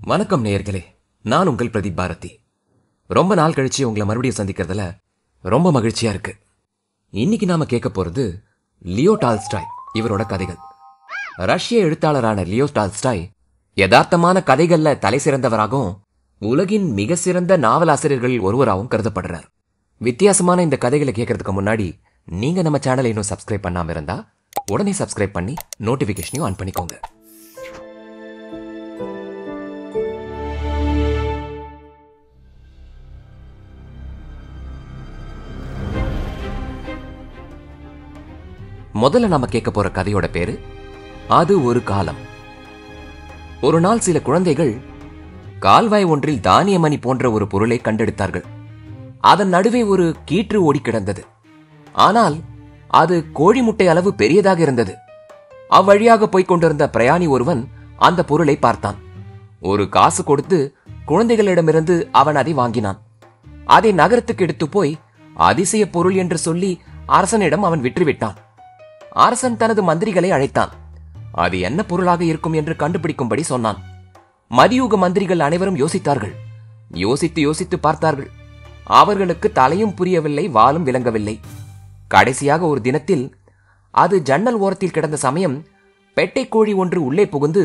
வணக்கம் நேயர்களே, நான் உங்கள் பிரதீப் பாரதி. ரொம்ப நாள் கழிச்சு உங்களை மறுபடியும் சந்திக்கிறதுல ரொம்ப மகிழ்ச்சியா இருக்கு. இன்னைக்கு நாம கேட்க போறது லியோ டால்ஸ்டாய் இவரோட கதைகள். ரஷ்ய எழுத்தாளரான லியோ டால்ஸ்டாய் யதார்த்தமான கதைகள்ல தலை சிறந்தவராகவும் உலகின் மிக சிறந்த நாவலாசிரியர்களில் ஒருவராகவும் கருதப்படுறார். வித்தியாசமான இந்த கதைகளை கேட்கறதுக்கு முன்னாடி நீங்க நம்ம சேனலை இன்னும் சப்ஸ்கிரைப் பண்ணாம இருந்தா உடனே சப்ஸ்கிரைப் பண்ணி நோட்டிபிகேஷனையும் ஆன் பண்ணிக்கோங்க. முதல்ல நாம கேட்க போற கதையோட பேரு அது ஒரு காலம். ஒரு நாள் சில குழந்தைகள் கால்வாய் ஒன்றில் தானியமணி போன்ற ஒரு பொருளை கண்டெடுத்தார்கள். அதன் நடுவே ஒரு கீற்று ஓடி கிடந்தது. ஆனால் அது கோழி முட்டை அளவு பெரியதாக இருந்தது. அவ்வழியாக போய்க் கொண்டிருந்த பிரயாணி ஒருவன் அந்த பொருளை பார்த்தான். ஒரு காசு கொடுத்து குழந்தைகளிடமிருந்து அவன் அதை வாங்கினான். அதை நகரத்துக்கு எடுத்து போய் அதிசய பொருள் என்று சொல்லி அரசனிடம் அவன் விற்றுவிட்டான். அரசன் தனது மந்திரிகளை அழைத்தான். அது என்ன பொருளாக இருக்கும் என்று கண்டுபிடிக்கும்படி சொன்னான். மதியூக மந்திரிகள் அனைவரும் யோசித்தார்கள். யோசித்து யோசித்து பார்த்தார்கள். அவர்களுக்கு தலையும் புரியவில்லை, வாலும் விளங்கவில்லை. கடைசியாக ஒரு தினத்தில் அது ஜன்னல் ஓரத்தில் கிடந்த சமயம் பெட்டை கோழி ஒன்று உள்ளே புகுந்து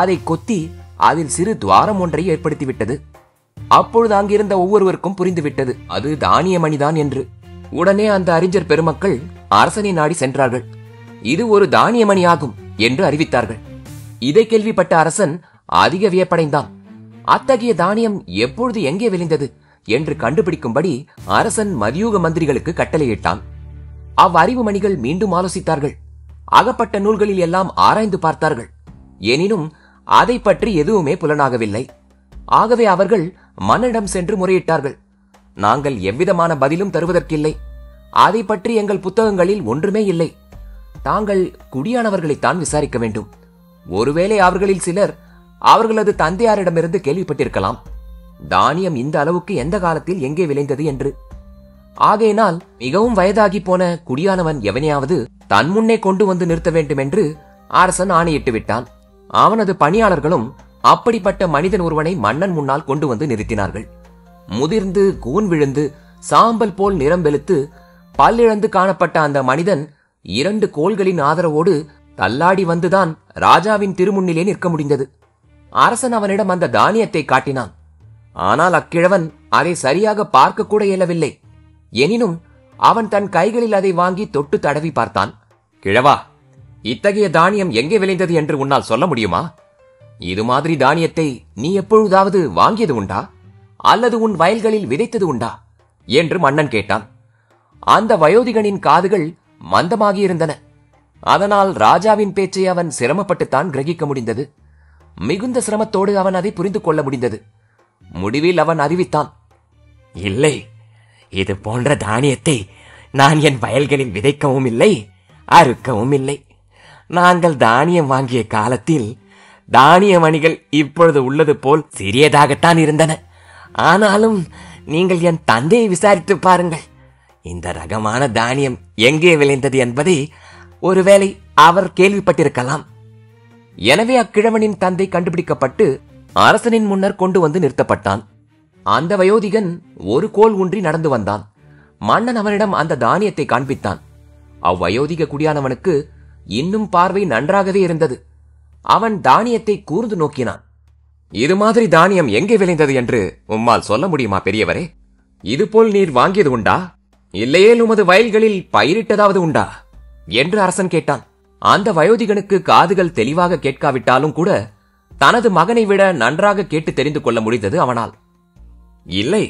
அதை கொத்தி அதில் சிறு துவாரம் ஒன்றை ஏற்படுத்திவிட்டது. அப்பொழுது அங்கிருந்த ஒவ்வொருவருக்கும் புரிந்துவிட்டது அது தானியமணிதான் என்று. உடனே அந்த அறிஞர் பெருமக்கள் அரசனை நாடி சென்றார்கள். இது ஒரு தானியமணி ஆகும் என்று அறிவித்தார்கள். இதை கேள்விப்பட்ட அரசன் அதிக வியப்படைந்தான். அத்தகைய தானியம் எப்பொழுது எங்கே விளைந்தது என்று கண்டுபிடிக்கும்படி அரசன் மதியூக மந்திரிகளுக்கு கட்டளையிட்டான். அவ்வறிவு மணிகள் மீண்டும் ஆலோசித்தார்கள். அகப்பட்ட நூல்களில் எல்லாம் ஆராய்ந்து பார்த்தார்கள். எனினும் அதை பற்றி எதுவுமே புலனாகவில்லை. ஆகவே அவர்கள் மன்னனிடம் சென்று முறையிட்டார்கள். நாங்கள் எவ்விதமான பதிலும் தருவதற்கில்லை. அதை பற்றி எங்கள் புத்தகங்களில் ஒன்றுமே இல்லை. தாங்கள் குடியானவர்களைத்தான் விசாரிக்க வேண்டும். ஒருவேளை அவர்களில் சிலர் அவர்களது தந்தையாரிடமிருந்து கேள்விப்பட்டிருக்கலாம் தானியம் இந்த அளவுக்கு எந்த காலத்தில் எங்கே விளைந்தது என்று. ஆகையினால் மிகவும் வயதாகி போன குடியானவன் எவனையாவது தன் முன்னே கொண்டு வந்து நிறுத்த வேண்டும் என்று அரசன் ஆணையிட்டு விட்டான். அவனது பணியாளர்களும் அப்படிப்பட்ட மனிதன் ஒருவனை மன்னன் முன்னால் கொண்டு வந்து நிறுத்தினார்கள். முதிர்ந்து கூன் விழுந்து சாம்பல் போல் நிறம் வெளுத்து பல்லிழந்து காணப்பட்ட அந்த மனிதன் 2 கோள்களின் ஆதரவோடு தள்ளாடி வந்துதான் ராஜாவின் திருமுன்னிலே நிற்க முடிந்தது. அரசன் அவனிடம் அந்த தானியத்தை காட்டினான். ஆனால் அக்கிழவன் அதை சரியாக பார்க்க கூட இயலவில்லை. எனினும் அவன் தன் கைகளில் அதை வாங்கி தொட்டு தடவி பார்த்தான். கிழவா, இத்தகைய தானியம் எங்கே விளைந்தது என்று உன்னால் சொல்ல முடியுமா? இது மாதிரி தானியத்தை நீ எப்பொழுதாவது வாங்கியது உண்டா, அல்லது உன் வயல்களில் விதைத்தது உண்டா என்று மன்னன் கேட்டான். அந்த வயோதிகனின் காதுகள் மந்தமாகியிருந்தன. அதனால் ராஜாவின் பேச்சை அவன் சிரமப்பட்டுத்தான் கிரகிக்க முடிந்தது. மிகுந்த சிரமத்தோடு அவன் அதை புரிந்து கொள்ள முடிந்தது. முடிவில் அவன் அறிவித்தான், இல்லை, இது போன்ற தானியத்தை நான் என் வயல்களில் விதைக்கவும் இல்லை, அறுக்கவும் இல்லை. நாங்கள் தானியம் வாங்கிய காலத்தில் தானிய மணிகள் இப்பொழுது உள்ளது போல் சிறியதாகத்தான் இருந்தன. ஆனாலும் நீங்கள் என் தந்தையை விசாரித்து பாருங்கள். இந்த ரகமான தானியம் எங்கே விளைந்தது என்பதை ஒருவேளை அவர் கேள்விப்பட்டிருக்கலாம். எனவே அக்கிழவனின் தந்தை கண்டுபிடிக்கப்பட்டு அரசனின் முன்னர் கொண்டு வந்து நிறுத்தப்பட்டான். அந்த வயோதிகன் ஒரு கோல் ஊன்றி நடந்து வந்தான். மன்னன் அவனிடம் அந்த தானியத்தை காண்பித்தான். அவ்வயோதிக குடியானவனுக்கு இன்னும் பார்வை நன்றாகவே இருந்தது. அவன் தானியத்தை கூர்ந்து நோக்கினான். இது மாதிரி தானியம் எங்கே விளைந்தது என்று உம்மால் சொல்ல முடியுமா பெரியவரே? இதுபோல் நீர் வாங்கியது உண்டா, இல்லையே உமது வயல்களில் பயிரிட்டதாவது உண்டா என்று அரசன் கேட்டான். அந்த வயோதிகனுக்கு காதுகள் தெளிவாக கேட்காவிட்டாலும் கூட தனது மகனை விட நன்றாக கேட்டு தெரிந்து கொள்ள முடிந்தது அவனால். இல்லை,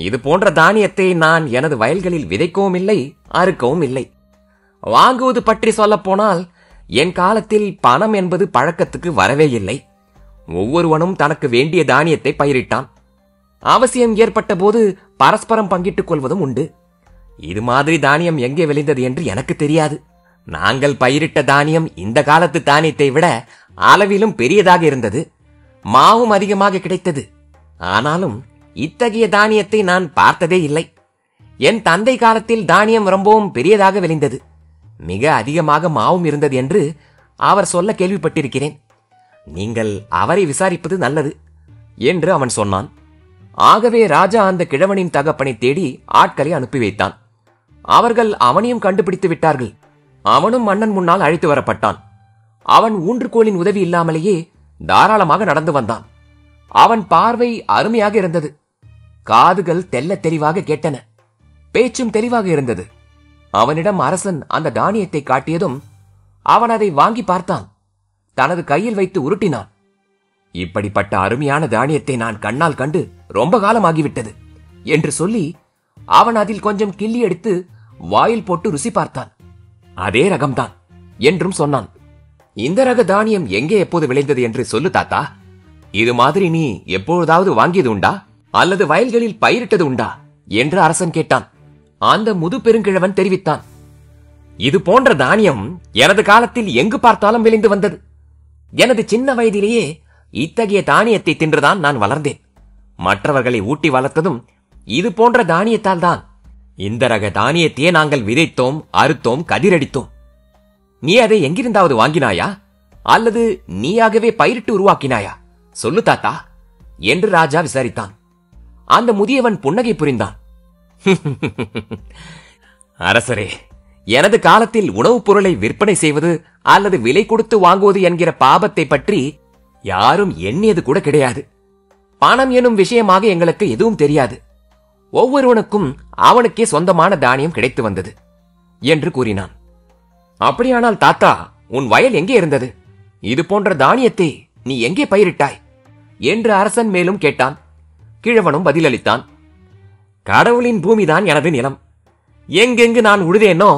இது போன்ற தானியத்தை நான் எனது வயல்களில் விதைக்கவும் இல்லை, அறுக்கவும் இல்லை. வாங்குவது பற்றி சொல்ல போனால் என் காலத்தில் பணம் என்பது பழக்கத்துக்கு வரவே இல்லை. ஒவ்வொருவனும் தனக்கு வேண்டிய தானியத்தை பயிரிட்டான். அவசியம் ஏற்பட்ட போது பரஸ்பரம் பங்கிட்டுக் கொள்வதும் உண்டு. இது மாதிரி தானியம் எங்கே விளைந்தது என்று எனக்கு தெரியாது. நாங்கள் பயிரிட்ட தானியம் இந்த காலத்து தானியத்தை விட அளவிலும் பெரியதாக இருந்தது. மாவும் அதிகமாக கிடைத்தது. ஆனாலும் இத்தகைய தானியத்தை நான் பார்த்ததே இல்லை. என் தந்தை காலத்தில் தானியம் ரொம்பவும் பெரியதாக விளைந்தது. மிக அதிகமாக மாவும் இருந்தது என்று அவர் சொல்ல கேள்விப்பட்டிருக்கிறேன். நீங்கள் அவரை விசாரிப்பது நல்லது. என்று அவன் சொன்னான். ஆகவே ராஜா அந்த கிழவனின் தகப்பனை தேடி ஆட்களை அனுப்பி வைத்தான். அவர்கள் அவனையும் கண்டுபிடித்து விட்டார்கள். அவனும் மன்னன் முன்னால் அழைத்து வரப்பட்டான். அவன் ஊன்றுகோலின் உதவி இல்லாமலேயே தாராளமாக நடந்து வந்தான். அவன் பார்வை அருமையாக இருந்தது. காதுகள் தெல்ல தெளிவாக கேட்டன. பேச்சும் தெளிவாக இருந்தது. அவனிடம் அரசன் அந்த தானியத்தை காட்டியதும் அவன் அதை வாங்கி பார்த்தான். தனது கையில் வைத்து உருட்டினான். இப்படிப்பட்ட அருமையான தானியத்தை நான் கண்ணால் கண்டு ரொம்ப காலமாகிவிட்டது என்று சொல்லி அவன் அதில் கொஞ்சம் கிள்ளி எடுத்து வாயில் போட்டு ருசி பார்த்தான். அதே ரகம்தான் என்றும் சொன்னான். இந்த ரக தானியம் எங்கே எப்போது விளைந்தது என்று சொல்லு தாத்தா. இது மாதிரி நீ எப்பொழுதாவது வாங்கியது உண்டா அல்லது வயல்களில் பயிரிட்டது உண்டா என்று அரசன் கேட்டான். அந்த முது பெருங்கிழவன் தெரிவித்தான். இது போன்ற தானியம் எனது காலத்தில் எங்கு பார்த்தாலும் விளைந்து வந்தது. எனது சின்ன வயதிலேயே இத்தகைய தானியத்தை தின்றுதான் நான் வளர்ந்தேன். மற்றவர்களை ஊட்டி வளர்த்ததும் இது போன்ற தானியத்தால் தான். இந்த ரக தானியத்தையே நாங்கள் விதைத்தோம், அறுத்தோம், கதிரடித்தோம். நீ அதை எங்கிருந்தாவது வாங்கினாயா அல்லது நீயாகவே பயிரிட்டு உருவாக்கினாயா? சொல்லு தாத்தா என்று ராஜா விசாரித்தான். அந்த முதியவன் புன்னகை புரிந்தான். அரசரே, எனது காலத்தில் உணவுப் பொருளை விற்பனை செய்வது அல்லது விலை கொடுத்து வாங்குவது என்கிற பாபத்தை பற்றி யாரும் எண்ணியது கூட கிடையாது. பணம் எனும் விஷயமாக எங்களுக்கு எதுவும் தெரியாது. ஒவ்வொருவனுக்கும் அவனுக்கே சொந்தமான தானியம் கிடைத்து வந்தது என்று கூறினான். அப்படியானால் தாத்தா, உன் வயல் எங்கே இருந்தது? இது போன்ற தானியத்தை நீ எங்கே பயிரிட்டாய் என்று அரசன் மேலும் கேட்டான். கிழவனும் பதிலளித்தான். கடவுளின் பூமிதான் எனது நிலம். எங்கெங்கு நான் உழுதேனோ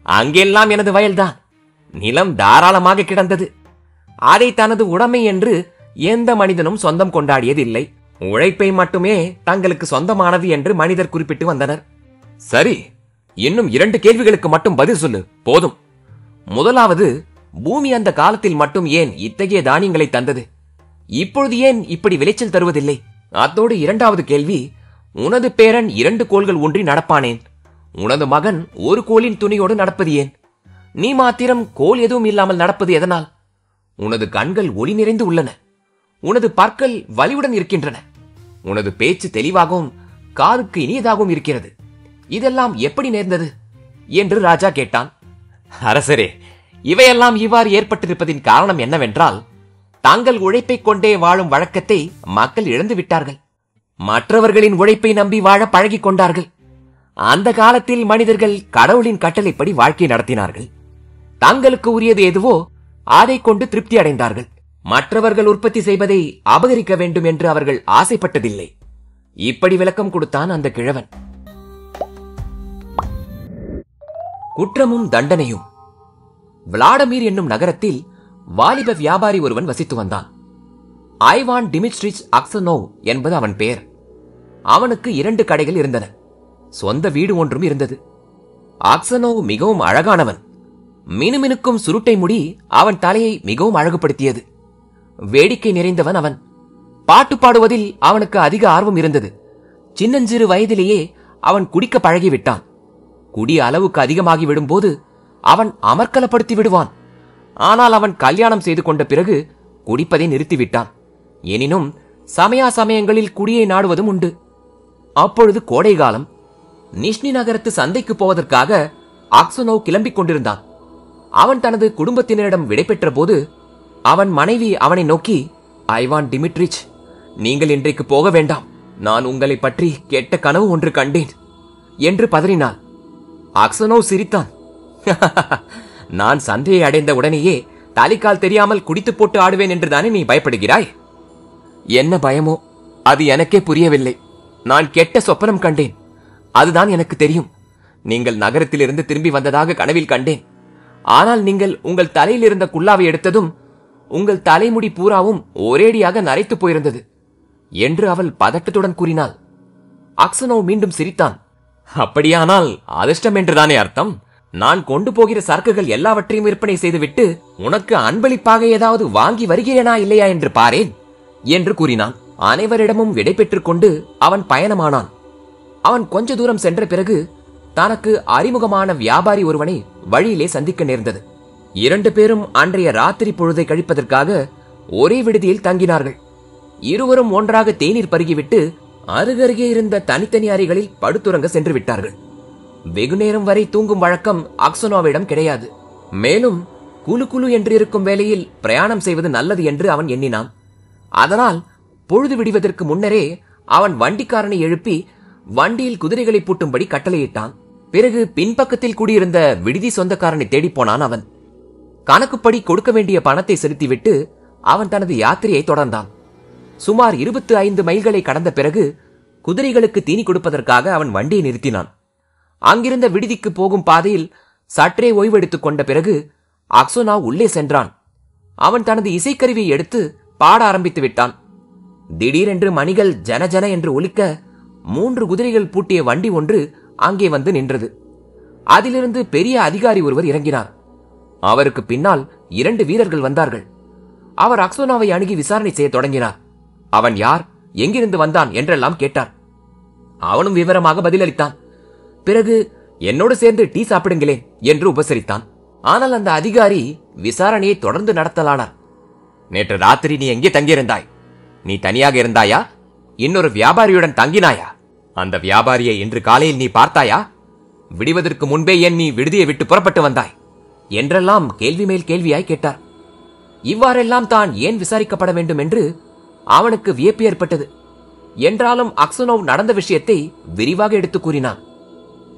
அங்கெல்லாம் எனது வயல்தான். நிலம் தாராளமாக கிடந்தது. அதை தனது உடைமை என்று எந்த மனிதனும் சொந்தம் கொண்டாடியதில்லை. உழைப்பை மட்டுமே தங்களுக்கு சொந்தமானது என்று மனிதர் குறிப்பிட்டு வந்தனர். சரி, இன்னும் 2 கேள்விகளுக்கு மட்டும் பதில் சொல்லு, போதும். முதலாவது, பூமி அந்த காலத்தில் மட்டும் ஏன் இத்தகைய தானியங்களை தந்தது? இப்பொழுது ஏன் இப்படி விளைச்சல் தருவதில்லை? அத்தோடு 2வது கேள்வி, உனது பேரன் 2 கோள்கள் ஊன்றி நடப்பானேன்? உனது மகன் ஒரு கோலின் துணியோடு நடப்பது ஏன்? நீ மாத்திரம் கோல் எதுவும் இல்லாமல் நடப்பது எதனால்? உனது கண்கள் ஒளி நிறைந்து உள்ளன. உனது பற்கள் வலிவுடன் இருக்கின்றன. உனது பேச்சு தெளிவாகவும் காதுக்கு இனியதாகவும் இருக்கிறது. இதெல்லாம் எப்படி நேர்ந்தது என்று ராஜா கேட்டான். அரசரே, இவையெல்லாம் இவ்வாறு ஏற்பட்டிருப்பதின் காரணம் என்னவென்றால், தாங்கள் உழைப்பை கொண்டே வாழும் வழக்கத்தை மக்கள் இழந்து விட்டார்கள். மற்றவர்களின் உழைப்பை நம்பி வாழ பழகிக் கொண்டார்கள். அந்த காலத்தில் மனிதர்கள் கடவுளின் கட்டளைப்படி வாழ்க்கை நடத்தினார்கள். தங்களுக்கு உரியது எதுவோ அதை கொண்டு திருப்தி அடைந்தார்கள். மற்றவர்கள் உற்பத்தி செய்வதை அபகரிக்க வேண்டும் என்று அவர்கள் ஆசைப்பட்டதில்லை. இப்படி விளக்கம் கொடுத்தான் அந்த கிழவன். குற்றமும் தண்டனையும். விளாடமீர் என்னும் நகரத்தில் வாலிப வியாபாரி ஒருவன் வசித்து வந்தான். ஐவான் டிமிட்ரிச் அக்சனோவ் என்பது அவன் பெயர். அவனுக்கு 2 கடைகள் இருந்தன. சொந்த வீடு ஒன்றும் இருந்தது. அக்சனோவ் மிகவும் அழகானவன். மினுமினுக்கும் சுருட்டை முடி அவன் தலையை மிகவும் அழகுபடுத்தியது. வேடிக்கை நிறைந்தவன் அவன். பாட்டு பாடுவதில் அவனுக்கு அதிக ஆர்வம் இருந்தது. சின்னஞ்சிறு வயதிலேயே அவன் குடிக்க பழகிவிட்டான். குடி அளவுக்கு அதிகமாகி விடும்போது அவன் அமர்க்கலப்படுத்தி விடுவான். ஆனால் அவன் கல்யாணம் செய்து கொண்ட பிறகு குடிப்பதை நிறுத்திவிட்டான். எனினும் சமயா சமயங்களில் குடியை நாடுவதும் உண்டு. அப்பொழுது கோடை காலம். நிஷ்னி நகரத்து சந்தைக்கு போவதற்காக அக்சனோவ் கிளம்பிக் கொண்டிருந்தான். அவன் தனது குடும்பத்தினரிடம் விடைபெற்ற போது அவன் மனைவி அவனை நோக்கி, ஐவான் டிமிட்ரிச், நீங்கள் இன்றைக்கு போக வேண்டாம். நான் உங்களை பற்றி கெட்ட கனவு ஒன்று கண்டேன் என்று பதறினாள். அக்சனோவ் சிரித்தான். நான் சந்தையை அடைந்த உடனேயே தலைக்கால் தெரியாமல் குடித்து போட்டு ஆடுவேன் என்றுதானே நீ பயப்படுகிறாய்? என்ன பயமோ அது எனக்கே புரியவில்லை. நான் கெட்ட சொப்பனம் கண்டேன், அதுதான் எனக்கு தெரியும். நீங்கள் நகரத்திலிருந்து திரும்பி வந்ததாக கனவில் கண்டேன். ஆனால் நீங்கள் உங்கள் தலையில் இருந்த குல்லாவை எடுத்ததும் உங்கள் தலைமுடி பூராவும் ஒரேடியாக நரைத்து போயிருந்தது என்று அவள் பதட்டத்துடன் கூறினாள். அக்சனோவ் மீண்டும் சிரித்தான். அப்படியானால் அதிர்ஷ்டம் என்றுதானே அர்த்தம்? நான் கொண்டு போகிற சரக்குகள் எல்லாவற்றையும் விற்பனை செய்துவிட்டு உனக்கு அன்பளிப்பாக ஏதாவது வாங்கி வருகிறேனா இல்லையா என்று பாரேன் என்று கூறினான். அனைவரிடமும் விடை பெற்றுக் கொண்டு அவன் பயணமானான். அவன் கொஞ்ச தூரம் சென்ற பிறகு தனக்கு அறிமுகமான வியாபாரி ஒருவனை வழியிலே சந்திக்க நேர்ந்தது. 2 பேரும் அன்றைய ராத்திரி பொழுதை கழிப்பதற்காக ஒரே விடுதியில் தங்கினார்கள். இருவரும் ஒன்றாக தேநீர் பருகிவிட்டு அருகருகே இருந்த தனித்தனி அறைகளில் படுத்துறங்க சென்று விட்டார்கள். வெகுநேரம் வரை தூங்கும் வழக்கம் அக்சனோவிடம் கிடையாது. மேலும் குழு குழு என்று இருக்கும் வேளையில் பிரயாணம் செய்வது நல்லது என்று அவன் எண்ணினான். அதனால் பொழுது விடுவதற்கு முன்னரே அவன் வண்டிக்காரனை எழுப்பி வண்டியில் குதிரைகளை பூட்டும்படி கட்டளையிட்டான். பிறகு பின்பக்கத்தில் கூடியிருந்த விடுதி சொந்தக்காரனை தேடிப்போனான். அவன் கணக்குப்படி கொடுக்க வேண்டிய பணத்தை செலுத்திவிட்டு அவன் தனது யாத்திரையை தொடர்ந்தான். சுமார் 25 மைல்களை கடந்த பிறகு குதிரைகளுக்கு தீனி கொடுப்பதற்காக அவன் வண்டியை நிறுத்தினான். அங்கிருந்த விடுதிக்கு போகும் பாதையில் சற்றே ஓய்வெடுத்துக் கொண்ட பிறகு அக்சோனா உள்ளே சென்றான். அவன் தனது இசைக்கருவியை எடுத்து பாட ஆரம்பித்து விட்டான். திடீரென்று மணிகள் ஜன ஜன என்று ஒலிக்க 3 குதிரைகள் பூட்டிய வண்டி ஒன்று அங்கே வந்து நின்றது. அதிலிருந்து பெரிய அதிகாரி ஒருவர் இறங்கினார். அவருக்கு பின்னால் 2 வீரர்கள் வந்தார்கள். அவர் அக்சோனாவை அணுகி விசாரணை செய்ய தொடங்கினார். அவன் யார், எங்கிருந்து வந்தான் என்றெல்லாம் கேட்டார். அவனும் விவரமாக பதிலளித்தான். பிறகு என்னோடு சேர்ந்து டீ சாப்பிடுங்களேன் என்று உபசரித்தான். ஆனால் அந்த அதிகாரி விசாரணையை தொடர்ந்து நடத்தலானார். நேற்று ராத்திரி நீ எங்கே தங்கியிருந்தாய்? நீ தனியாக இருந்தாயா? இன்னொரு வியாபாரியுடன் தங்கினாயா? அந்த வியாபாரியை இன்று காலையில் நீ பார்த்தாயா? விடுவதற்கு முன்பே ஏன் நீ விடுதியை விட்டு புறப்பட்டு வந்தாய் என்றெல்லாம் கேள்வி மேல் கேள்வியாய் கேட்டார். இவ்வாறெல்லாம் தான் ஏன் விசாரிக்கப்பட வேண்டும் என்று அவனுக்கு வியப்பு ஏற்பட்டது. என்றாலும் அக்சனோவ் நடந்த விஷயத்தை விரிவாக எடுத்து கூறினான்.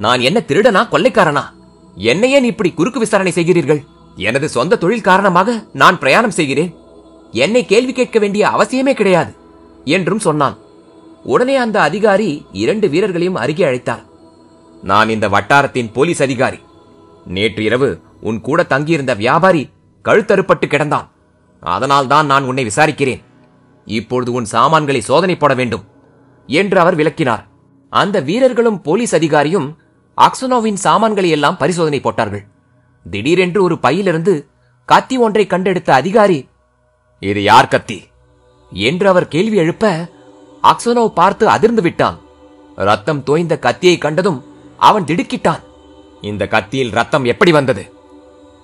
நான் என்ன திருடனா, கொள்ளைக்காரனா? என்னை ஏன் இப்படி குறுக்கு விசாரணை செய்கிறீர்கள்? எனது சொந்த தொழில் காரணமாக நான் பிரயாணம் செய்கிறேன். என்னை கேள்வி கேட்க வேண்டிய அவசியமே கிடையாது என்றும் சொன்னான். உடனே அந்த அதிகாரி 2 வீரர்களையும் அருகே அழைத்தார். நான் இந்த வட்டாரத்தின் போலீஸ் அதிகாரி. நேற்று இரவு உன் கூட தங்கியிருந்த வியாபாரி கழுத்தறுப்பட்டு கிடந்தான். அதனால்தான் நான் உன்னை விசாரிக்கிறேன். இப்பொழுது உன் சாமான்களை சோதனை போட வேண்டும் என்று அவர் விளக்கினார். அந்த வீரர்களும் போலீஸ் அதிகாரியும் அக்சனோவின் சாமான்களை எல்லாம் பரிசோதனை போட்டார்கள். திடீரென்று ஒரு பையிலிருந்து கத்தி ஒன்றை கண்டெடுத்த அதிகாரி, இது யார் கத்தி என்று அவர் கேள்வி எழுப்ப அக்சனோவ் பார்த்து அதிர்ந்து விட்டான். ரத்தம் தோய்ந்த கத்தியை கண்டதும் அவன் திடுக்கிட்டான். இந்த கத்தியில் ரத்தம் எப்படி வந்தது?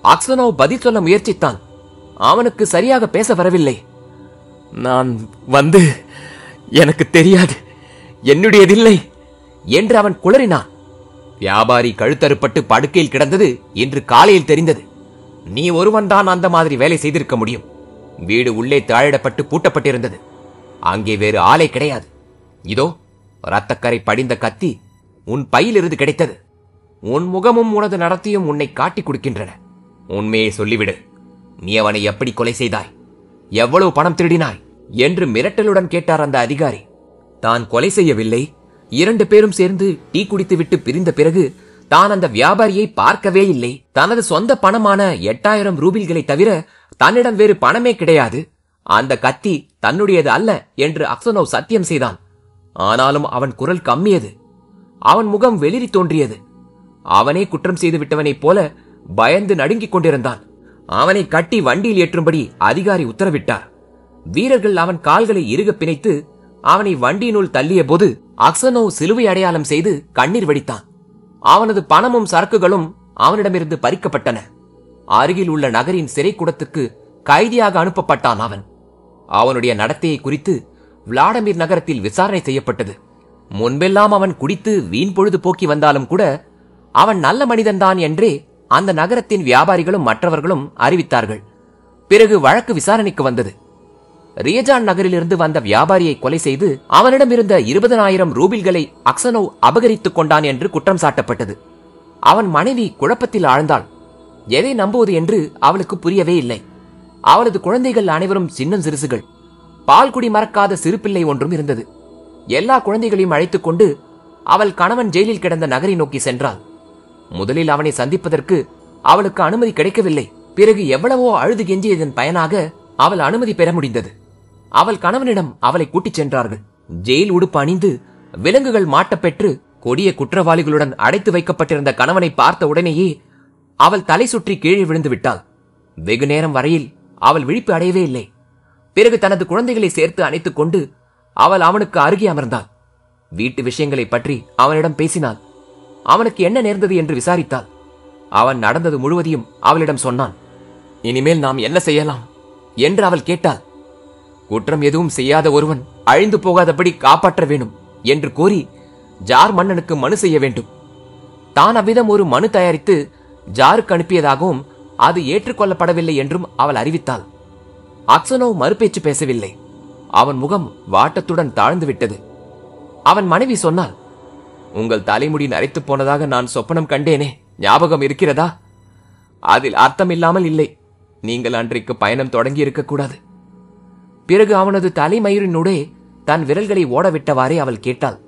அக்சனோவ் பதில் சொல்ல முயற்சித்தான். அவனுக்கு சரியாக பேச வரவில்லை. நான் எனக்கு தெரியாது, என்னுடையதில்லை என்று அவன் குளறினான். வியாபாரி கழுத்தறுப்பட்டு படுக்கையில் கிடந்தது இன்று காலையில் தெரிந்தது. நீ ஒருவன்தான் அந்த மாதிரி வேலை செய்திருக்க முடியும். வீடு உள்ளே தாழிடப்பட்டு பூட்டப்பட்டிருந்தது. அங்கே வேறு ஆளே கிடையாது. இதோ இரத்தக்கரை படிந்த கத்தி உன் பையிலிருந்து கிடைத்தது. உன் முகமும் உனது நடத்தியும் உன்னை காட்டிக் கொடுக்கின்றன. உண்மையை சொல்லிவிடு. நீ அவனை எப்படி கொலை செய்தாய்? எவ்வளவு பணம் திருடினாய் என்று மிரட்டலுடன் கேட்டார் அந்த அதிகாரி. தான் கொலை செய்யவில்லை. 2 பேரும் சேர்ந்து டீ குடித்துவிட்டு பிரிந்த பிறகு தான் அந்த வியாபாரியை பார்க்கவே இல்லை. தனது சொந்த பணமான 8000 ரூபில்களை தவிர தன்னிடம் வேறு பணமே கிடையாது. அந்த கத்தி தன்னுடையது அல்ல என்று அக்சனோவ் சத்தியம் செய்தான். ஆனாலும் அவன் குரல் கம்மியது. அவன் முகம் வெளிரி தோன்றியது. அவனே குற்றம் செய்து விட்டவனைப் போல பயந்து நடுங்கிக் கொண்டிருந்தான். அவனை கட்டி வண்டியில் ஏற்றும்படி அதிகாரி உத்தரவிட்டார். வீரர்கள் அவன் கால்களை இறுக பிணைத்து அவனை வண்டியினுள் தள்ளிய போது அக்சனோவ் சிலுவை அடையாளம் செய்து கண்ணீர் வடித்தான். அவனது பணமும் சரக்குகளும் அவனிடமிருந்து பறிக்கப்பட்டன. அருகில் உள்ள நகரின் சிறைக்கூடத்துக்கு கைதியாக அனுப்பப்பட்டான் அவன். அவனுடைய நடத்தையை குறித்து விளாடிமிர் நகரத்தில் விசாரணை செய்யப்பட்டது. முன்பெல்லாம் அவன் குடித்து வீண் பொழுது போக்கி வந்தாலும் கூட அவன் நல்ல மனிதன்தான் என்றே அந்த நகரத்தின் வியாபாரிகளும் மற்றவர்களும் அறிவித்தார்கள். பிறகு வழக்கு விசாரணைக்கு வந்தது. ரியஜான் நகரிலிருந்து வந்த வியாபாரியை கொலை செய்து அவனிடமிருந்த 20,000 ரூபில்களை அக்சனோவ் அபகரித்துக் கொண்டான் என்று குற்றம் சாட்டப்பட்டது. அவன் மனைவி குழப்பத்தில் ஆழ்ந்தாள். எதை நம்புவது என்று அவளுக்கு புரியவே இல்லை. அவளது குழந்தைகள் அனைவரும் சின்னம் சிறுசுகள். பால்குடி மறக்காத சிறு பிள்ளை ஒன்றும் இருந்தது. எல்லா குழந்தைகளையும் அழைத்துக் கொண்டு அவள் கணவன் ஜெயிலில் கிடந்த நகரை நோக்கி சென்றாள். முதலில் அவனை சந்திப்பதற்கு அவளுக்கு அனுமதி கிடைக்கவில்லை. பிறகு எவ்வளவோ அழுது கெஞ்சியதன் பயனாக அவள் அனுமதி பெற முடிந்தது. அவள் கணவனிடம் அவளை கூட்டிச் சென்றார்கள். ஜெயில் உடுப்பு அணிந்து விலங்குகள் மாட்டப்பெற்று கொடிய குற்றவாளிகளுடன் அடைத்து வைக்கப்பட்டிருந்த கணவனை பார்த்த உடனேயே அவள் தலை சுற்றி கீழே விழுந்து விட்டாள். வெகு நேரம் வரையில் அவள் விழிப்பு அடையவே இல்லை. பிறகு தனது குழந்தைகளை சேர்த்து அணைத்துக் கொண்டு அவள் அவனுக்கு அருகே அமர்ந்தாள். வீட்டு விஷயங்களை பற்றி அவனிடம் பேசினாள். அவனுக்கு என்ன நேர்ந்தது என்று விசாரித்தாள். அவன் நடந்தது முழுவதையும் அவளிடம் சொன்னான். இனிமேல் நாம் என்ன செய்யலாம் என்று அவள் கேட்டாள். குற்றம் எதுவும் செய்யாத ஒருவன் அழிந்து போகாதபடி காப்பாற்ற வேண்டும் என்று கோரி ஜார் மன்னனுக்கு மனு செய்ய வேண்டும். தான் அவ்விதம் ஒரு மனு தயாரித்து ஜாருக்கு அனுப்பியதாகவும் அது ஏற்றுக்கொள்ளப்படவில்லை என்றும் அவள் அறிவித்தாள். அக்சனோவ் மறுபேச்சு பேசவில்லை. அவன் முகம் வாட்டத்துடன் தாழ்ந்து விட்டது. அவன் மனைவி சொன்னாள், உங்கள் தலைமுடி நரைத்து போனதாக நான் சொப்பனம் கண்டேனே, ஞாபகம் இருக்கிறதா? அதில் அர்த்தமில்லாமல் இல்லை. நீங்கள் அன்றைக்கு பயணம் தொடங்கி இருக்கக்கூடாது. பிறகு அவனது தலைமயிரினூடே தன் விரல்களை ஓடவிட்டவாறே அவள் கேட்டாள்,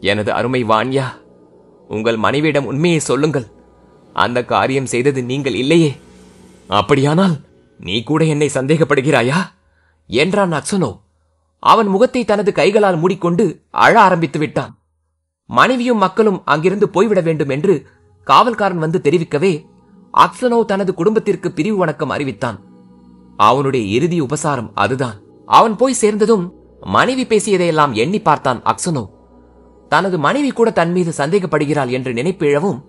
எனது அருமை வான்யா, உங்கள் மனைவியிடம் உண்மையை சொல்லுங்கள். அந்த காரியம் செய்தது நீங்கள் இல்லையே. அப்படியானால் நீ கூட என்னை சந்தேகப்படுகிறாயா என்றான் அக்சனோவ். அவன் முகத்தை தனது கைகளால் மூடிக்கொண்டு அழ ஆரம்பித்து விட்டான். மனைவியும் மக்களும் அங்கிருந்து போய்விட வேண்டும் என்று காவல்காரன் வந்து தெரிவிக்கவே அக்சனோவ் தனது குடும்பத்திற்கு பிரிவு வணக்கம் அறிவித்தான். அவனுடைய இறுதி உபசாரம் அதுதான். அவன் போய் சேர்ந்ததும் மனைவி பேசியதையெல்லாம் எண்ணி பார்த்தான் அக்சனோவ். தனது மனைவி கூட தன் மீது சந்தேகப்படுகிறாள் என்று நினைப்பிழவும்,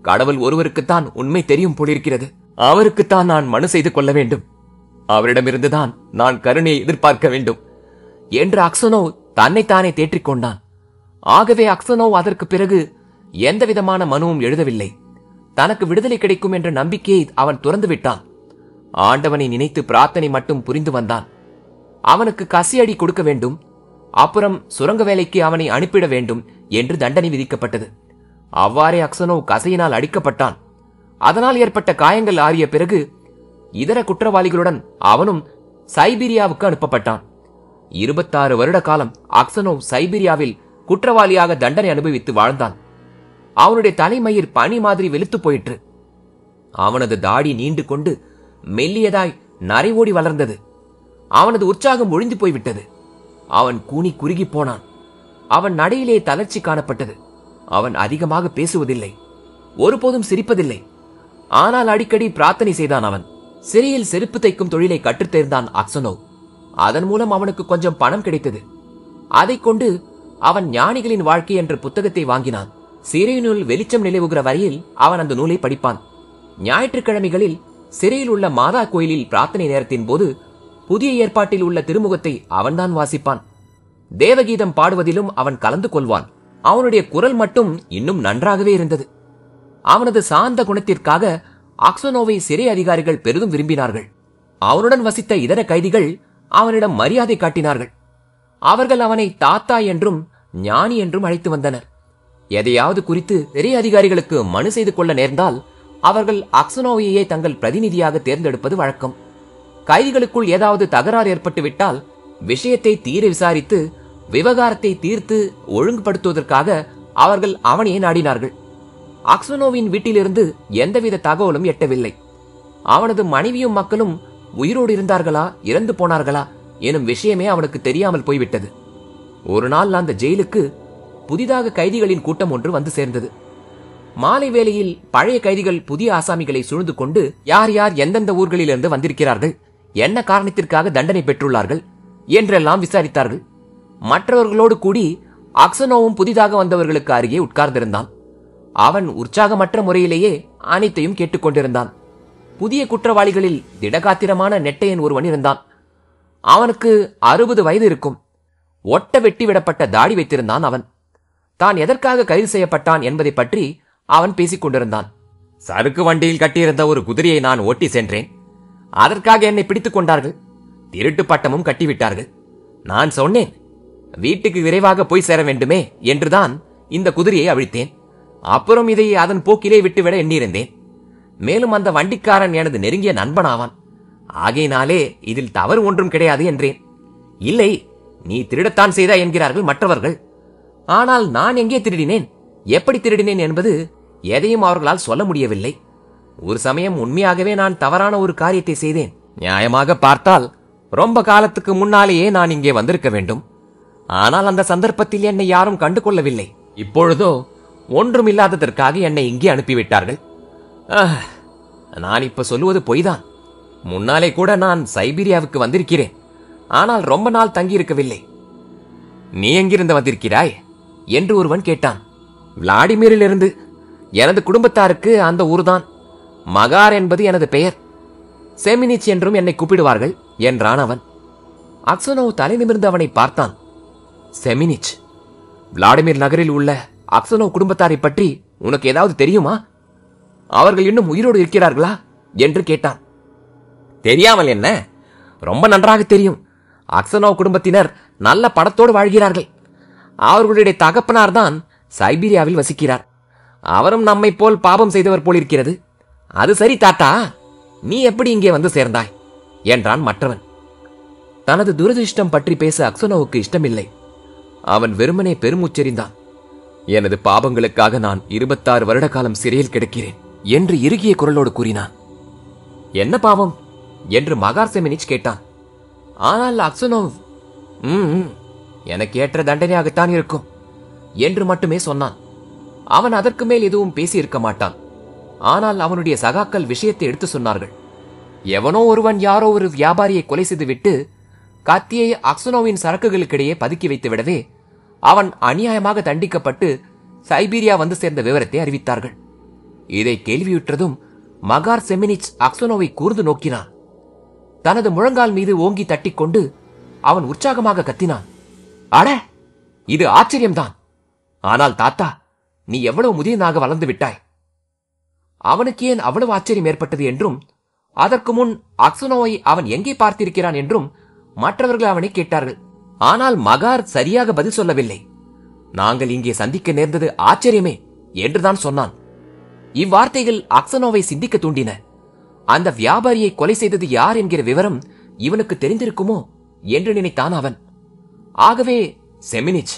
கடவுள் ஒருவருக்குத்தான் உண்மை தெரியும் போலிருக்கிறது. அவருக்குத்தான் நான் மனு செய்து கொள்ள வேண்டும். அவரிடமிருந்துதான் நான் கருணையை எதிர்பார்க்க வேண்டும் என்று அக்சனோவ் தன்னைத்தானே தேற்றிக் கொண்டான். ஆகவே அக்சனோவ் அதற்கு பிறகு எந்தவிதமான மனுவும் எழுதவில்லை. தனக்கு விடுதலை கிடைக்கும் என்ற நம்பிக்கையை அவன் துறந்து விட்டான். ஆண்டவனை நினைத்து பிரார்த்தனை மட்டும் புரிந்து வந்தான். அவனுக்கு கசியடி கொடுக்க வேண்டும், அப்புறம் சுரங்க வேலைக்கு அவனை அனுப்பிட வேண்டும் என்று தண்டனை விதிக்கப்பட்டது. அவ்வாறே அக்சனோவ் கசையினால் அடிக்கப்பட்டான். அதனால் ஏற்பட்ட காயங்கள் ஆறிய பிறகு இதர குற்றவாளிகளுடன் அவனும் சைபீரியாவுக்கு அனுப்பப்பட்டான். 26 வருட காலம் அக்சனோவ் சைபீரியாவில் குற்றவாளியாக தண்டனை அனுபவித்து வாழ்ந்தான். அவனுடைய தலைமயிர் பனி மாதிரி வெளுத்து போயிற்று. அவனது தாடி நீண்டு கொண்டு மெல்லியதாய் நரை ஓடி வளர்ந்தது. அவனது உற்சாகம் ஒழிந்து போய்விட்டது. அவன் கூனி குறுகி போனான். அவன் நடையிலே தளர்ச்சி காணப்பட்டது. அவன் அதிகமாக பேசுவதில்லை, ஒருபோதும் சிரிப்பதில்லை. ஆனால் அடிக்கடி பிரார்த்தனை செய்தான். அவன் சிறையில் செருப்பு தைக்கும் தொழிலை கற்றுத் தேர்ந்தான் அக்சனோவ். அதன் மூலம் அவனுக்கு கொஞ்சம் பணம் கிடைத்தது. அதை கொண்டு அவன் ஞானிகளின் வாழ்க்கை என்ற புத்தகத்தை வாங்கினான். சிறையினுள் வெளிச்சம் நிலவுகிற வரையில் அவன் அந்த நூலை படிப்பான். ஞாயிற்றுக்கிழமைகளில் சிறையில் உள்ள மாதா கோயிலில் பிரார்த்தனை நேரத்தின் போது புதிய ஏற்பாட்டில் உள்ள திருமுகத்தை அவன்தான் வாசிப்பான். தேவகீதம் பாடுவதிலும் அவன் கலந்து கொள்வான். அவனுடைய குரல் மட்டும் இன்னும் நன்றாகவே இருந்தது. அவனது சாந்த குணத்திற்காக அக்சனோவை சிறை அதிகாரிகள் பெரிதும் விரும்பினார்கள். அவனுடன் வசித்த இதர கைதிகள் அவனிடம் மரியாதை காட்டினார்கள். அவர்கள் அவனை தாத்தா என்றும் ஞானி என்றும் அழைத்து வந்தனர். எதையாவது குறித்து சிறை அதிகாரிகளுக்கு மனு செய்து கொள்ள நேர்ந்தால் அவர்கள் அக்சனோவையே தங்கள் பிரதிநிதியாக தேர்ந்தெடுப்பது வழக்கம். கைதிகளுக்குள் ஏதாவது தகராறு ஏற்பட்டுவிட்டால் விஷயத்தை தீர விசாரித்து விவகாரத்தை தீர்த்து ஒழுங்குபடுத்துவதற்காக அவர்கள் அவனையே நாடினார்கள். அக்சனோவின் வீட்டிலிருந்து எந்தவித தகவலும் எட்டவில்லை. அவனது மனைவியும் மக்களும் உயிரோடு இருந்தார்களா இறந்து போனார்களா எனும் விஷயமே அவனுக்கு தெரியாமல் போய்விட்டது. ஒரு நாள் அந்த ஜெயிலுக்கு புதிதாக கைதிகளின் கூட்டம் ஒன்று வந்து சேர்ந்தது. மாலை வேளையில் பழைய கைதிகள் புதிய ஆசாமிகளை சூழ்ந்து கொண்டு யார் யார் எந்தெந்த ஊர்களிலிருந்து வந்திருக்கிறார்கள், என்ன காரணத்திற்காக தண்டனை பெற்றுள்ளார்கள் என்றெல்லாம் விசாரித்தார்கள். மற்றவர்களோடு கூடி அக்சனோவும் புதிதாக வந்தவர்களுக்கு அருகே உட்கார்ந்திருந்தான். அவன் உற்சாகமற்ற முறையிலேயே அனைத்தையும் கேட்டுக்கொண்டிருந்தான். புதிய குற்றவாளிகளில் திடகாத்திரமான நெட்டையன் ஒருவன் இருந்தான். அவனுக்கு 60 வயது இருக்கும். ஒட்ட வெட்டி விடப்பட்ட தாடி வைத்திருந்தான். அவன் தான் எதற்காக கைது செய்யப்பட்டான் என்பதை பற்றி அவன் பேசிக் கொண்டிருந்தான். சறுக்கு வண்டியில் கட்டியிருந்த ஒரு குதிரையை நான் ஓட்டி சென்றேன். அதற்காக என்னை பிடித்துக் கொண்டார்கள். திருட்டு பட்டமும் கட்டிவிட்டார்கள். நான் சொன்னேன், வீட்டுக்கு விரைவாக போய் சேர வேண்டுமே என்றுதான் இந்த குதிரையை அவிழ்த்தேன். அப்புறம் இதை அதன் போக்கிலே விட்டுவிட எண்ணியிருந்தேன். மேலும் அந்த வண்டிக்காரன் எனது நெருங்கிய நண்பனாவான். ஆகையினாலே இதில் தவறு ஒன்றும் கிடையாது என்றேன். இல்லை, நீ திருடத்தான் செய்தா என்கிறார்கள் மற்றவர்கள். ஆனால் நான் எங்கே திருடினேன், எப்படி திருடினேன் என்பது எதையும் அவர்களால் சொல்ல முடியவில்லை. ஒரு சமயம் உண்மையாகவே நான் தவறான ஒரு காரியத்தை செய்தேன். நியாயமாக பார்த்தால் ரொம்ப காலத்துக்கு முன்னாலேயே நான் இங்கே வந்திருக்க வேண்டும். ஆனால் அந்த சந்தர்ப்பத்தில் என்னை யாரும் கண்டு கொள்ளவில்லை. இப்பொழுதோ ஒன்றும் இல்லாததற்காக என்னை இங்கே அனுப்பிவிட்டார்கள். நான் இப்ப சொல்லுவது பொய்தான். முன்னாலே கூட நான் சைபீரியாவுக்கு வந்திருக்கிறேன். ஆனால் ரொம்ப நாள் தங்கியிருக்கவில்லை. நீ எங்கிருந்து வந்திருக்கிறாய் என்று ஒருவன் கேட்டான். விளாடிமிரிலிருந்து. எனது குடும்பத்தாருக்கு அந்த ஊர்தான். மகார் என்பது எனது பெயர். செமினிச் என்றும் என்னை கூப்பிடுவார்கள் என்றான் அவன். அக்சனோவ் தலை நிமிர்ந்து அவனை பார்த்தான். செமினிச், விளாடிமிர் நகரில் உள்ள அக்சனோவ் குடும்பத்தாரை பற்றி உனக்கு ஏதாவது தெரியுமா? அவர்கள் இன்னும் உயிரோடு இருக்கிறார்களா என்று கேட்டான். தெரியாமல் என்ன, ரொம்ப நன்றாக தெரியும். அக்சனோவ் குடும்பத்தினர் நல்ல பணத்தோடு வாழ்கிறார்கள். அவர்களுடைய தகப்பனார் தான் சைபீரியாவில் வசிக்கிறார். அவரும் நம்மை போல் பாபம் செய்தவர் போலிருக்கிறது. அது சரி தாத்தா, நீ எப்படி இங்கே வந்து சேர்ந்தாய் என்றான் மற்றவன். தனது துரதிருஷ்டம் பற்றி பேச அக்சனோவுக்கு இஷ்டமில்லை. அவன் வெறுமனே பெருமூச்செறிந்தான். எனது பாபங்களுக்காக நான் 26 வருட காலம் சிறையில் கிடக்கிறேன் என்று இறுகிய குரலோடு கூறினான். என்ன பாவம் என்று மகார் செமினிச் கேட்டான். ஆனால் அக்சனோவ், எனக்கு ஏற்ற தண்டனையாகத்தான் இருக்கும் என்று மட்டுமே சொன்னான். அவன் அதற்கு மேல் எதுவும் பேசியிருக்க மாட்டான். ஆனால் அவனுடைய சகாக்கள் விஷயத்தை எடுத்து சொன்னார்கள். எவனோ ஒருவன் யாரோ ஒரு வியாபாரியை கொலை செய்துவிட்டு கத்தியை அக்சனோவின் சரக்குகளுக்கிடையே பதுக்கி வைத்து விடவே அவன் அநியாயமாக தண்டிக்கப்பட்டு சைபீரியா வந்து சேர்ந்த விவரத்தை அறிவித்தார்கள். இதை கேள்வியுற்றதும் மகார் செமினிச் அக்சனோவை கூர்ந்து நோக்கினான். தனது முழங்கால் மீது ஓங்கி தட்டிக்கொண்டு அவன் உற்சாகமாக கத்தினான். அட, இது ஆச்சரியம்தான். ஆனால் தாத்தா, நீ எவ்வளவு முதியனாக வளர்ந்து விட்டாய். அவனுக்கு ஏன் அவ்வளவு ஆச்சரியம் ஏற்பட்டது என்றும் அதற்கு முன் அக்சனோவை அவன் எங்கே பார்த்திருக்கிறான் என்றும் மற்றவர்கள் அவனை கேட்டார்கள். ஆனால் மகார் சரியாக பதில் சொல்லவில்லை. நாங்கள் இங்கே சந்திக்க நேர்ந்தது ஆச்சரியமே என்றுதான் சொன்னான். இவ்வார்த்தைகள் அக்சனோவை சிந்திக்க தூண்டின. அந்த வியாபாரியை கொலை செய்தது யார் என்கிற விவரம் இவனுக்கு தெரிந்திருக்குமோ என்று நினைத்தான் அவன். ஆகவே செமினிச்,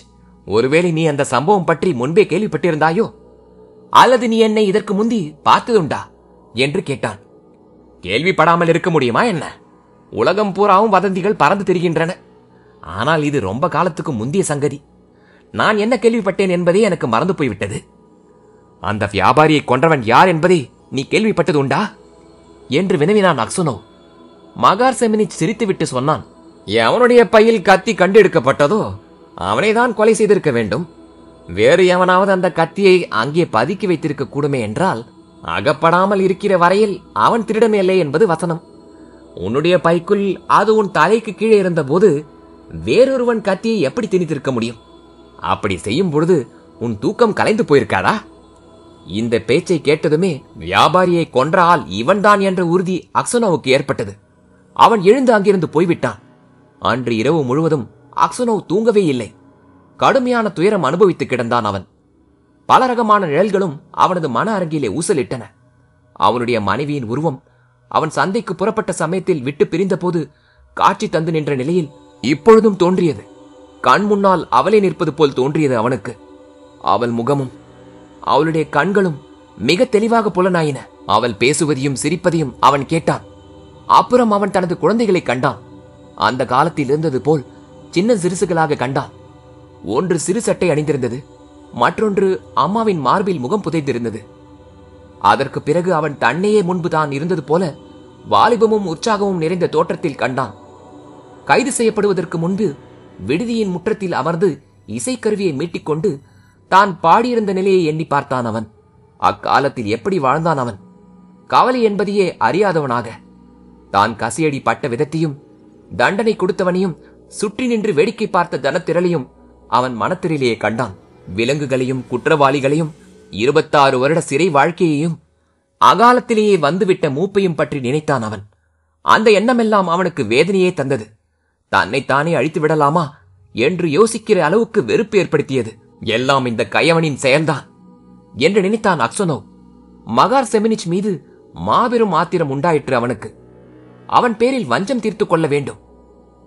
ஒருவேளை நீ அந்த சம்பவம் பற்றி முன்பே கேள்விப்பட்டிருந்தாயோ, அல்லது நீ என்னை இதற்கு முந்தி பார்த்ததுண்டா என்று கேட்டான். கேள்விப்படாமல் இருக்க முடியுமா என்ன? உலகம் பூராவும் வதந்திகள் பறந்து திரிகின்றன. ஆனால் இது ரொம்ப காலத்துக்கு முந்திய சங்கதி. நான் என்ன கேள்விப்பட்டேன் என்பதே எனக்கு மறந்து போய்விட்டது. அந்த வியாபாரியை கொன்றவன் யார் என்பதை நீ கேள்விப்பட்டது உண்டா என்று வினவினான் அக்சனோவ். மகார் செமினிச் சிரித்துவிட்டு சொன்னான். எவனுடைய பையில் கத்தி கண்டெடுக்கப்பட்டதோ அவனைதான் கொலை செய்திருக்க வேண்டும். வேறு எவனாவது அந்த கத்தியை அங்கே பதுக்கி வைத்திருக்க கூடுமே என்றால் அகப்படாமல் இருக்கிற வரையில் அவன் திருடனே என்பது வசனம். உன்னுடைய பைக்குள் அது உன் தலைக்கு கீழே இருந்த போது வேறொருவன் கத்தியை எப்படி திணித்திருக்க முடியும்? அப்படி செய்யும் பொழுது உன் தூக்கம் கலைந்து போயிருக்காதா? இந்த பேச்சை கேட்டதுமே வியாபாரியை கொன்ற ஆள் இவன்தான் என்ற உறுதி அக்சனோவுக்கு ஏற்பட்டது. அவன் எழுந்து அங்கிருந்து போய்விட்டான். அன்று இரவு முழுவதும் அக்சனோவ் தூங்கவே இல்லை. கடுமையான துயரம் அனுபவித்து கிடந்தான் அவன். பல ரகமான நிழல்களும் அவனது மன அரங்கிலே ஊசலிட்டன. அவனுடைய மனைவியின் உருவம் அவன் சந்தைக்கு புறப்பட்ட சமயத்தில் விட்டு பிரிந்த போது காட்சி தந்து நின்ற நிலையில் இப்பொழுதும் தோன்றியது. கண் முன்னால் அவளே நிற்பது போல் தோன்றியது அவனுக்கு. அவள் முகமும் அவளுடைய கண்களும் மிக தெளிவாக புலனாயின. அவள் பேசுவதையும் சிரிப்பதையும் அவன் கேட்டான். அப்புறம் அவன் தனது குழந்தைகளை கண்டான். அந்த காலத்தில் இருந்தது போல் சின்ன சிறுசுகளாக கண்டான். ஒன்று சிறு சட்டை அணிந்திருந்தது, மற்றொன்று அம்மாவின் மார்பில் முகம் புதைத்திருந்தது. அதற்கு பிறகு அவன் தன்னையே முன்பு தான் இருந்தது போல வாலிபமும் உற்சாகமும் நிறைந்த தோற்றத்தில் கண்டான். கைது செய்யப்படுவதற்கு முன்பு விடுதியின் முற்றத்தில் அமர்ந்து இசைக்கருவியை மீட்டிக்கொண்டு தான் பாடியிருந்த நிலையை எண்ணி பார்த்தான் அவன். அக்காலத்தில் எப்படி வாழ்ந்தான் அவன்? கவலை என்பதையே அறியாதவனாக. தான் கசியடி பட்ட விதத்தையும் தண்டனை கொடுத்தவனையும் சுற்றி நின்று வேடிக்கை பார்த்த ஜனத்திரளையும் அவன் மனத்திரிலேயே கண்டான். விலங்குகளையும் குற்றவாளிகளையும் 26 வருட சிறை வாழ்க்கையையும் அகாலத்திலேயே வந்துவிட்ட மூப்பையும் பற்றி நினைத்தான் அவன். அந்த எண்ணமெல்லாம் அவனுக்கு வேதனையே தந்தது. தன்னைத்தானே அழித்து விடலாமா என்று யோசிக்கிற அளவுக்கு வெறுப்பு ஏற்படுத்தியது. எல்லாம் இந்த கயவனின் செயல்தான் என்று நினைத்தான் அக்சனோவ். மகார் செமினிச் மீது மாபெரும் ஆத்திரம் உண்டாயிற்று அவனுக்கு. அவன் பேரில் வஞ்சம் தீர்த்து கொள்ள வேண்டும்.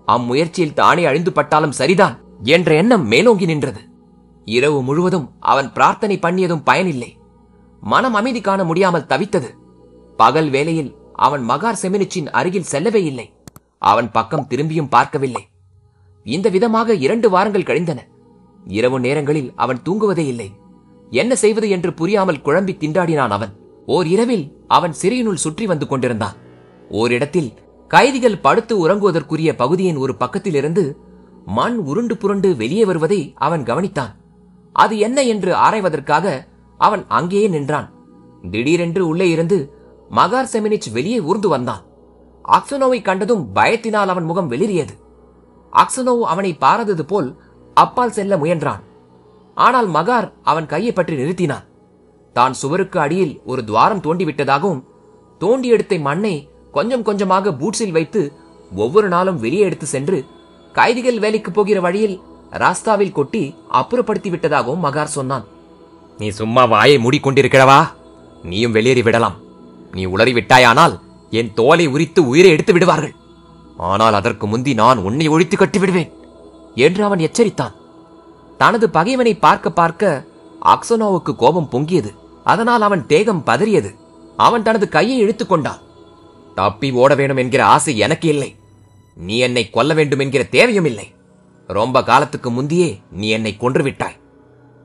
அம்முயற்சியில் தானே அழிந்து பட்டாலும் சரிதான் என்ற எண்ணம் மேலோங்கி நின்றது. இரவு முழுவதும் அவன் பிரார்த்தனை பண்ணியதும் பயனில்லை. மனம் அமைதி காண முடியாமல் தவித்தது. பகல் வேளையில் அவன் மகார் செமினிச்சின் அருகில் செல்லவே இல்லை. அவன் பக்கம் திரும்பியும் பார்க்கவில்லை. இந்த விதமாக 2 வாரங்கள் கழிந்தன. இரவு நேரங்களில் அவன் தூங்குவதே இல்லை. என்ன செய்வது என்று புரியாமல் குழம்பி திண்டாடினான் அவன். ஓர் இரவில் அவன் சிறையினுள் சுற்றி வந்து கொண்டிருந்தான். ஓரிடத்தில் கைதிகள் படுத்து உறங்குவதற்குரிய பகுதியின் ஒரு பக்கத்திலிருந்து மண் உருண்டு புரண்டு வெளியே வருவதை அவன் கவனித்தான். அது என்ன என்று ஆராய்வதற்காக அவன் அங்கேயே நின்றான். திடீரென்று உள்ளே இருந்து மகார் செமினிச் வெளியே ஊர்ந்து வந்தான். அக்சனோவை கண்டதும் பயத்தினால் அவன் முகம் வெளிரியது. அக்சனோவ் அவனை பாராதது போல் அப்பால் செல்ல முயன்றான். ஆனால் மகார் அவன் கையை பற்றி நிறுத்தினான். தான் சுவருக்கு அடியில் ஒரு துவாரம் தோண்டிவிட்டதாகவும் தோண்டி எடுத்த மண்ணை கொஞ்சம் கொஞ்சமாக பூட்ஸில் வைத்து ஒவ்வொரு நாளும் வெளியே எடுத்து சென்று கைதிகள் வேலைக்கு போகிற வழியில் ராஸ்தாவில் கொட்டி அப்புறப்படுத்தி விட்டதாகவும் மகார் சொன்னான். நீ சும்மா வாயை மூடிக்கொண்டிருக்கிறவா? நீயும் வெளியேறி விடலாம். நீ உளறி விட்டாயானால் என் தோலை உரித்து உயிரை எடுத்து விடுவார்கள். ஆனால் அதற்கு முந்தி நான் உன்னை ஒழித்து கட்டிவிடுவேன் என்று அவன் எச்சரித்தான். தனது பகைவனை பார்க்க பார்க்க அக்சனோவுக்கு கோபம் பொங்கியது. அதனால் அவன் தேகம் பதறியது. அவன் தனது கையை இழுத்துக் கொண்டான். தப்பி ஓட வேண்டும் என்கிற ஆசை எனக்கு இல்லை. நீ என்னை கொல்ல வேண்டும் என்கிற தேவையும் இல்லை. ரொம்ப காலத்துக்கு முந்தியே நீ என்னை கொன்றுவிட்டாய்.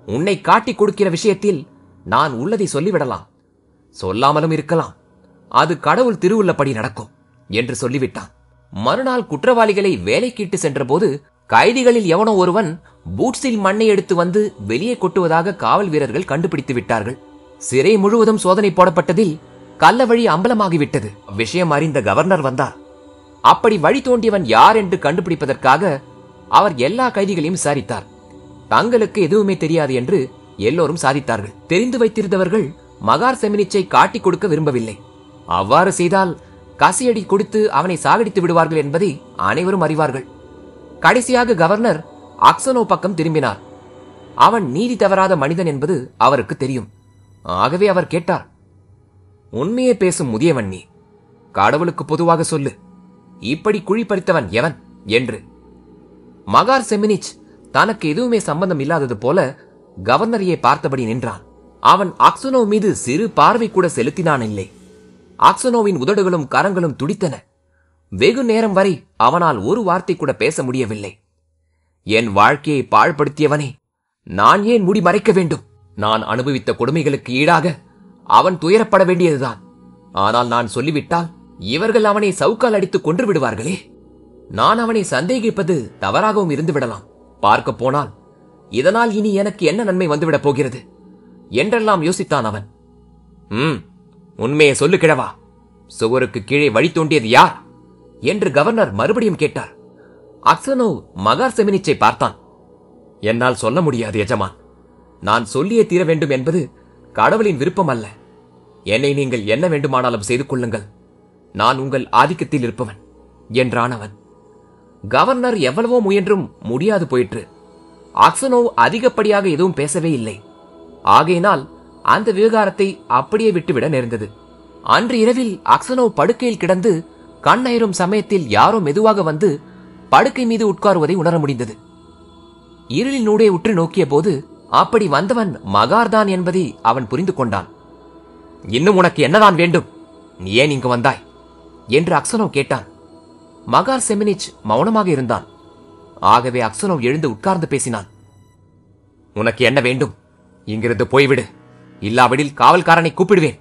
உன்னை காட்டிக் கொடுக்கிற விஷயத்தில் நான் உள்ளதை சொல்லிவிடலாம், சொல்லாமலும் இருக்கலாம். அது கடவுள் திருவுள்ளப்படி நடக்கும் என்று சொல்லிவிட்டான். மறுநாள் குற்றவாளிகளை வேலைக்கிட்டு சென்றபோது கைதிகளில் எவனோ ஒருவன் பூட்ஸில் மண்ணை எடுத்து வந்து வெளியே கொட்டுவதாக காவல் வீரர்கள் கண்டுபிடித்து விட்டார்கள். சிறை முழுவதும் சோதனை போடப்பட்டதில் கள்ள வழி அம்பலமாகிவிட்டது. விஷயம் அறிந்த கவர்னர் வந்தார். அப்படி வழி தோண்டியவன் யார் என்று கண்டுபிடிப்பதற்காக அவர் எல்லா கைதிகளையும் விசாரித்தார். தங்களுக்கு எதுவுமே தெரியாது என்று எல்லோரும் சாதித்தார்கள். தெரிந்து வைத்திருந்தவர்கள் மகார் செமினிச்சை காட்டிக் கொடுக்க விரும்பவில்லை. அவ்வாறு செய்தால் கசியடி கொடுத்து அவனை சாகடித்து விடுவார்கள் என்பதை அனைவரும் அறிவார்கள். கடைசியாக கவர்னர் அக்சனோ பக்கம் திரும்பினார். அவன் நீதி தவறாத மனிதன் என்பது அவருக்கு தெரியும். ஆகவே அவர் கேட்டார், உண்மையே பேசும் முதியவன் நீ. கடவுளுக்கு பொதுவாக சொல்லு, இப்படி குழி பறித்தவன் எவன் என்று. மகார் செமினிச் தனக்கு எதுவுமே சம்பந்தம் இல்லாதது போல கவர்னரையே பார்த்தபடி நின்றான். அவன் அக்சனோ மீது சிறு பார்வை கூட செலுத்தினான் இல்லை. அக்சனோவின் உதடுகளும் கரங்களும் துடித்தன. வெகு நேரம் வரை அவனால் ஒரு வார்த்தை கூட பேச முடியவில்லை. என் வாழ்க்கையை பாழ்படுத்தியவனை நான் ஏன் மூடி மறைக்க வேண்டும்? நான் அனுபவித்த கொடுமைகளுக்கு ஈடாக அவன் துயரப்பட வேண்டியதுதான். ஆனால் நான் சொல்லிவிட்டால் இவர்கள் அவனை சவுக்கால் அடித்து கொன்று விடுவார்களே. நான் அவனை சந்தேகிப்பது தவறாகவும் இருந்து விடலாம். பார்க்க போனால் இதனால் இனி எனக்கு என்ன நன்மை வந்துவிடப் போகிறது என்றெல்லாம் யோசித்தான் அவன். உண்மையை சொல்லு கிழவா, சுவருக்கு கீழே வழி தோண்டியது யார் என்று கவர்னர் மறுபடியும் கேட்டார். அக்சனோ மகார் செமினிச்சை பார்த்தான். என்னால் சொல்ல முடியாது எஜமான். நான் சொல்லியே தீர வேண்டும் என்பது கடவுளின் விருப்பம் அல்ல. என்னை நீங்கள் என்ன வேண்டுமானாலும் செய்து கொள்ளுங்கள். நான் உங்கள் ஆதிக்கத்தில் இருப்பவன் என்றான் அவன். கவர்னர் எவ்வளவோ முயன்றும் முடியாது போயிற்று. அக்சனோ அதிகப்படியாக எதுவும் பேசவே இல்லை. ஆகையினால் அந்த விவகாரத்தை அப்படியே விட்டுவிட நேர்ந்தது. அன்று இரவில் அக்சனோ படுக்கையில் கிடந்து கண்ணயிரும் சமயத்தில் யாரோ மெதுவாக வந்து படுக்கை மீது உட்காருவதை உணர முடிந்தது. இருளினூடே உற்று நோக்கிய போது அப்படி வந்தவன் மகார்தான் என்பதை அவன் புரிந்து கொண்டான். இன்னும் உனக்கு என்னதான் வேண்டும்? நீ ஏன் இங்கு வந்தாய் என்று அக்சனோ கேட்டான். மகார் செமினிச் மௌனமாக இருந்தான். ஆகவே அக்சனோ எழுந்து உட்கார்ந்து பேசினான். உனக்கு என்ன வேண்டும்? இங்கிருந்து போய்விடு, இல்லாவிடில் காவல்காரனை கூப்பிடுவேன்.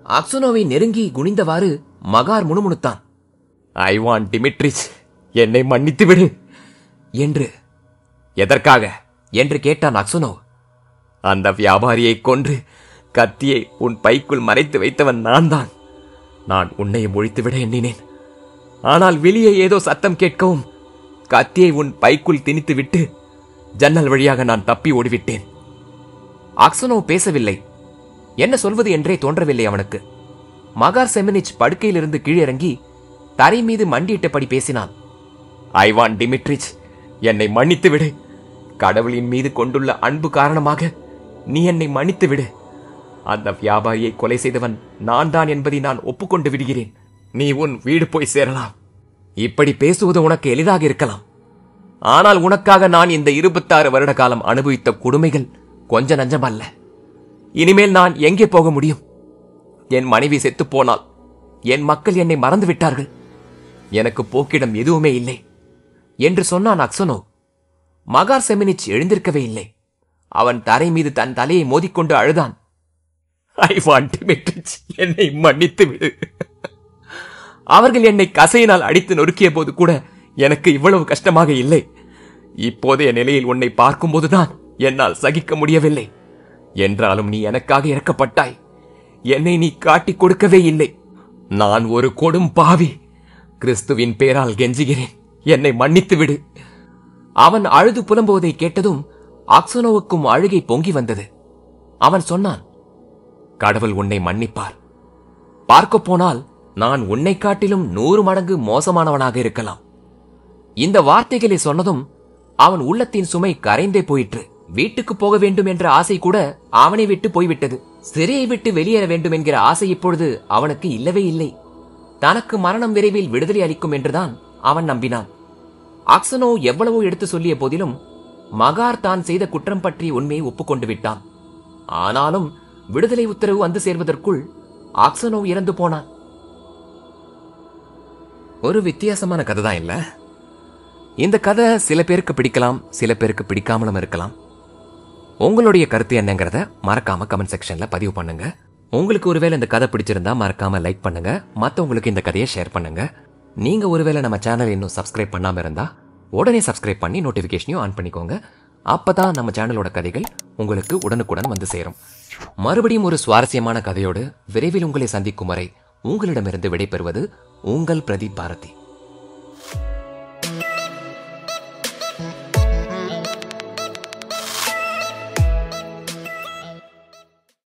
அக்சனோவை நெருங்கி குனிந்தவாறு மகார் முணுமுணுத்தான். ஐ வாண்ட் டிமிட்ரிச், என்னை மன்னித்து விடு என்று. எதற்காக என்று கேட்டான் அக்சனோ. அந்த வியாபாரியை கொன்று கத்தியை உன் பைக்குள் மறைத்து வைத்தவன் நான் தான். நான் உன்னையும் ஒழித்துவிட எண்ணினேன். ஆனால் வெளியே ஏதோ சத்தம் கேட்கவும் கத்தியை உன் பைக்குள் திணித்து விட்டு ஜன்னல் வழியாக நான் தப்பி ஓடிவிட்டேன். அக்சனோ பேசவில்லை. என்ன சொல்வது என்றே தோன்றவில்லை அவனுக்கு. மகார் செமினிச் படுக்கையிலிருந்து கீழிறங்கி தரை மீது மண்டியிட்டபடி பேசினான். ஐ வாண்ட் டிமிட்ரிச், என்னை மன்னித்து விடு. கடவுளின் மீது கொண்டுள்ள அன்பு காரணமாக நீ என்னை மன்னித்து விடு. அந்த வியாபாரியை கொலை செய்தவன் நான் தான் என்பதை நான் ஒப்புக்கொண்டு விடுகிறேன். நீ உன் வீடு போய் சேரலாம். இப்படி பேசுவது உனக்கு எளிதாக இருக்கலாம். ஆனால் உனக்காக நான் இந்த 26 வருட காலம் அனுபவித்த கொடுமைகள் கொஞ்ச நஞ்சமல்ல. இனிமேல் நான் எங்கே போக முடியும்? என் மனைவி செத்து போனால் என் மக்கள் என்னை மறந்து விட்டார்கள். எனக்கு போக்கிடம் எதுவுமே இல்லை என்று சொன்னான் அக்சனோ. மகார் செமினிச் எழுந்திருக்கவே இல்லை. அவன் தரை மீது தன் தலையை மோதிக்கொண்டு அழுதான். ஐ வாண்ட் டிமிட்ரிச், என்னை மன்னித்து விடு. அவர்கள் என்னை கசையினால் அடித்து நொறுக்கிய போது கூட எனக்கு இவ்வளவு கஷ்டமாக இல்லை. இப்போதைய நிலையில் உன்னை பார்க்கும்போதுதான் என்னால் சகிக்க முடியவில்லை. என்றாலும் நீ எனக்காக இறக்கப்பட்டாய். என்னை நீ காட்டிக் கொடுக்கவே இல்லை. நான் ஒரு கொடும் பாவி. கிறிஸ்துவின் பேரால் கெஞ்சுகிறேன், என்னை மன்னித்து விடு. அவன் அழுது புலம்புவதை கேட்டதும் அக்சனோவுக்கும் அழுகை பொங்கி வந்தது. அவன் சொன்னான், கடவுள் உன்னை மன்னிப்பார். பார்க்க போனால் நான் உன்னை காட்டிலும் 100 மடங்கு மோசமானவனாக இருக்கலாம். இந்த வார்த்தைகளை சொன்னதும் அவன் உள்ளத்தின் சுமை கரைந்தே போயிற்று. வீட்டுக்கு போக வேண்டும் என்ற ஆசை கூட அவனை விட்டு போய்விட்டது. சிறையை விட்டு வெளியேற வேண்டும் என்கிற ஆசை இப்பொழுது அவனுக்கு இல்லவே இல்லை. தனக்கு மரணம் விரைவில் விடுதலை அளிக்கும் என்றுதான் அவன் நம்பினான். அக்சனோ எவ்வளவோ எடுத்து சொல்லிய போதிலும் மகார் தான் செய்த குற்றம் பற்றி உண்மையை ஒப்புக்கொண்டு விட்டான். ஆனாலும் விடுதலை உத்தரவு வந்து சேர்வதற்குள் அக்சனோ இறந்து போனான். ஒரு வித்தியாசமான கதை தான் இல்ல? இந்த கதை சில பேருக்கு பிடிக்கலாம், சில பேருக்கு பிடிக்காமலும் இருக்கலாம். உங்களுடைய கருத்து என்னங்கிறத மறக்காம கமெண்ட் செக்ஷன்ல பதிவு பண்ணுங்க. உங்களுக்கு ஒருவேளை இந்த கதை பிடிச்சிருந்தா மறக்காம லைக் பண்ணுங்க. மற்றவங்களுக்கு இந்த கதையை ஷேர் பண்ணுங்க. நீங்க ஒருவேளை நம்ம சேனல் இன்னும் சப்ஸ்கிரைப் பண்ணாம இருந்தா உடனே சப்ஸ்கிரைப் பண்ணி நோட்டிபிகேஷனையும் ஆன் பண்ணிக்கோங்க. அப்பதான் நம்ம சேனலோட கதைகள் உங்களுக்கு உடனுக்குடன் வந்து சேரும். மறுபடியும் ஒரு சுவாரஸ்யமான கதையோடு விரைவில் உங்களை சந்திக்கும் வரை உங்களிடமிருந்து விடைபெறுவது உங்கள் பிரதீப் பாரதி.